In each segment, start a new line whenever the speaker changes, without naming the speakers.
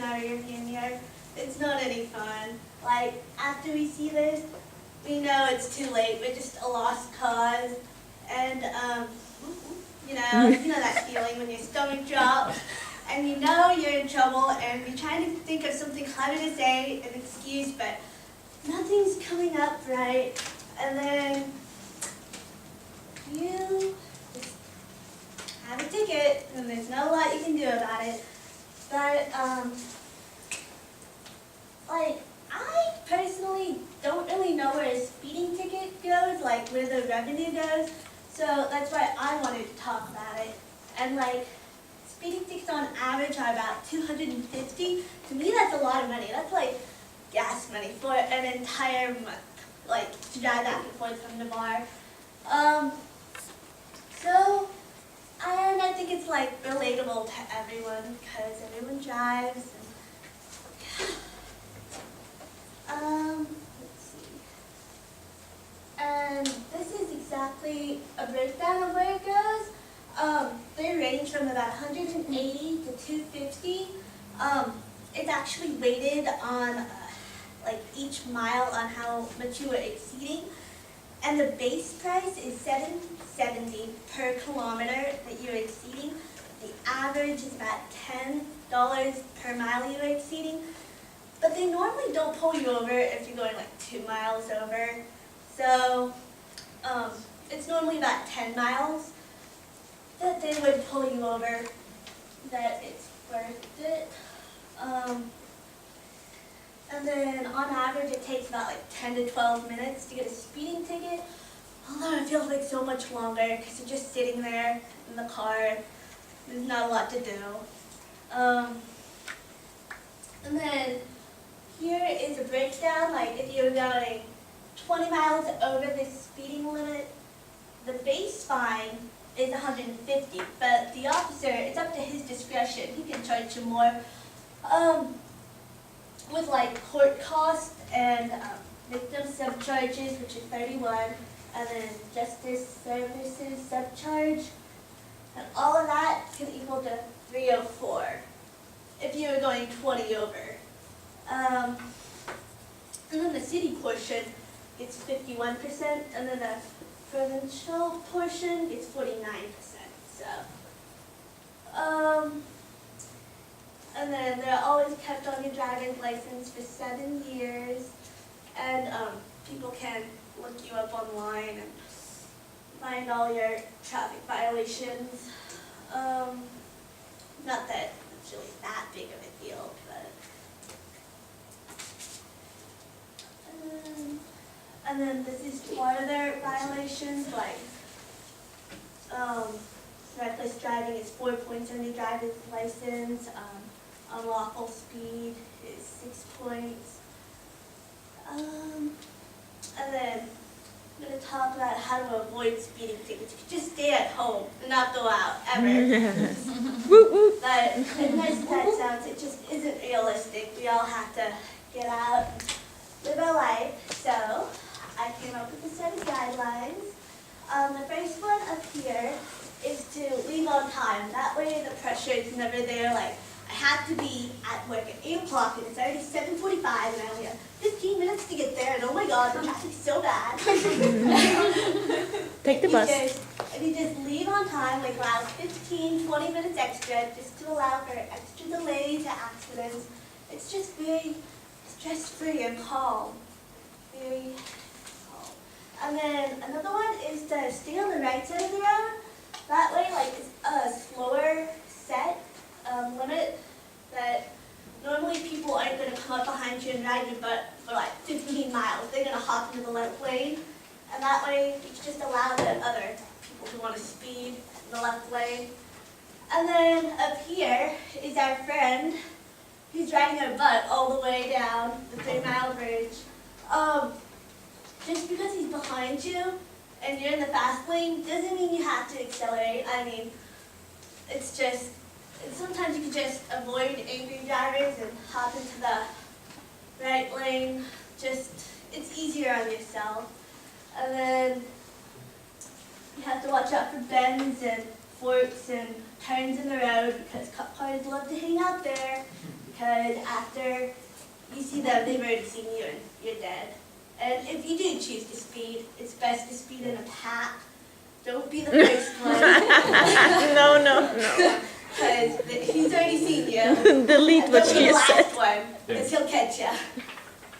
our rearview mirror. It's not any fun. Like, after we see this, we know it's too late. We're just a lost cause. And, you know that feeling when your stomach drops and you know you're in trouble and you're trying to think of something clever to say, an excuse, but nothing's coming up right. And then you just have a ticket and there's not a lot you can do about it. But, like, I personally don't really know where a speeding ticket goes, like where the revenue goes. So that's why I wanted to talk about it. And like, speeding tickets on average are about $250. To me, that's a lot of money. That's like gas money for an entire month, like to drive back and forth from the bar. And I think it's like relatable to everyone because everyone drives. Let's see. And this is exactly a breakdown of where it goes. They range from about 180 to 250. It's actually weighted on like each mile on how much you are exceeding. And the base price is $7.70 per kilometer that you're exceeding. The average is about $10 per mile you're exceeding. But they normally don't pull you over if you're going like 2 miles over. So it's normally about 10 miles that they would pull you over, that it's worth it. And then on average it takes about like 10 to 12 minutes to get a speeding ticket, although it feels like so much longer because you're just sitting there in the car. There's not a lot to do. And then here is a breakdown, like if you're going 20 miles over the speeding limit, the base fine is $150, but the officer, it's up to his discretion. He can charge you more with like court costs and victim subcharges, which is $31, and then justice services subcharge, and all of that can equal to $304 if you were going 20 over. And then the city portion gets 51%, and then the provincial portion gets 49%. So, and then they're always kept on your driver's license for 7 years, and people can look you up online and find all your traffic violations. Not that it's really that big of a deal, but. And then this is part of their violations, like reckless driving is 4 points on your driver's license, unlawful speed is 6 points. And then I'm going to talk about how to avoid speeding tickets. You can just stay at home and not go out, ever. But as nice as that sounds, it just isn't realistic. We all have to get out and live our life. So I came up with a set of guidelines. The first one up here is to leave on time. That way the pressure is never there. Like, I have to be at work at 8 o'clock and it's already 7:45 and I only have 15 minutes to get there, and oh my god, the traffic's so bad.
Take the bus.
If you just leave on time, like allow 15, 20 minutes extra just to allow for extra delay to accidents. It's just very stress-free and calm. Very calm. And then another one is to stay on the right side of the road. That way, like, it's a slower set limit that normally people aren't going to come up behind you and ride your butt for like 15 miles. They're going to hop into the left lane. And that way, you can just allow the other people who want to speed in the left lane. And then up here is our friend who's riding her butt all the way down the 3 Mile Bridge. Just because he's behind you and you're in the fast lane doesn't mean you have to accelerate. I mean, it's just, sometimes you can just avoid angry drivers and hop into the right lane. Just, it's easier on yourself. And then you have to watch out for bends and forks and turns in the road because cop cars love to hang out there because after you see them, they've already seen you and you're dead. And if you do choose to speed, it's best to speed in a pack. Don't be the first one.
No.
Because he's already seen you.
Delete what
Don't be
she
the last
said.
one, because he'll catch you.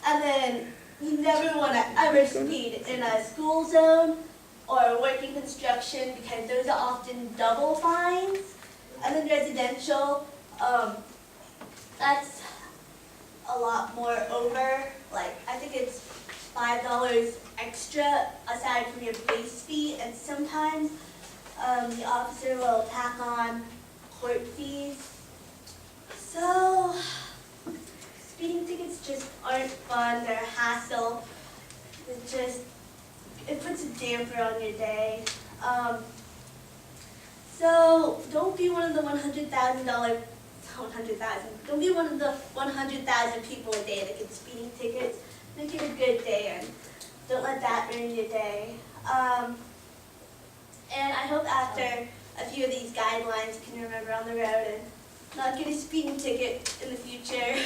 And then you never want to ever speed in a school zone or working construction because those are often double fines. And then residential, that's a lot more over. Like, I think it's $5 extra aside from your base fee, and sometimes the officer will tack on court fees. So, speeding tickets just aren't fun, they're a hassle. It puts a damper on your day. So, don't be one of the don't be one of the 100,000 people a day that get speeding tickets. Make it a good day and don't let that ruin your day. And I hope after a few of these guidelines you can remember on the road and not get a speeding ticket in the future.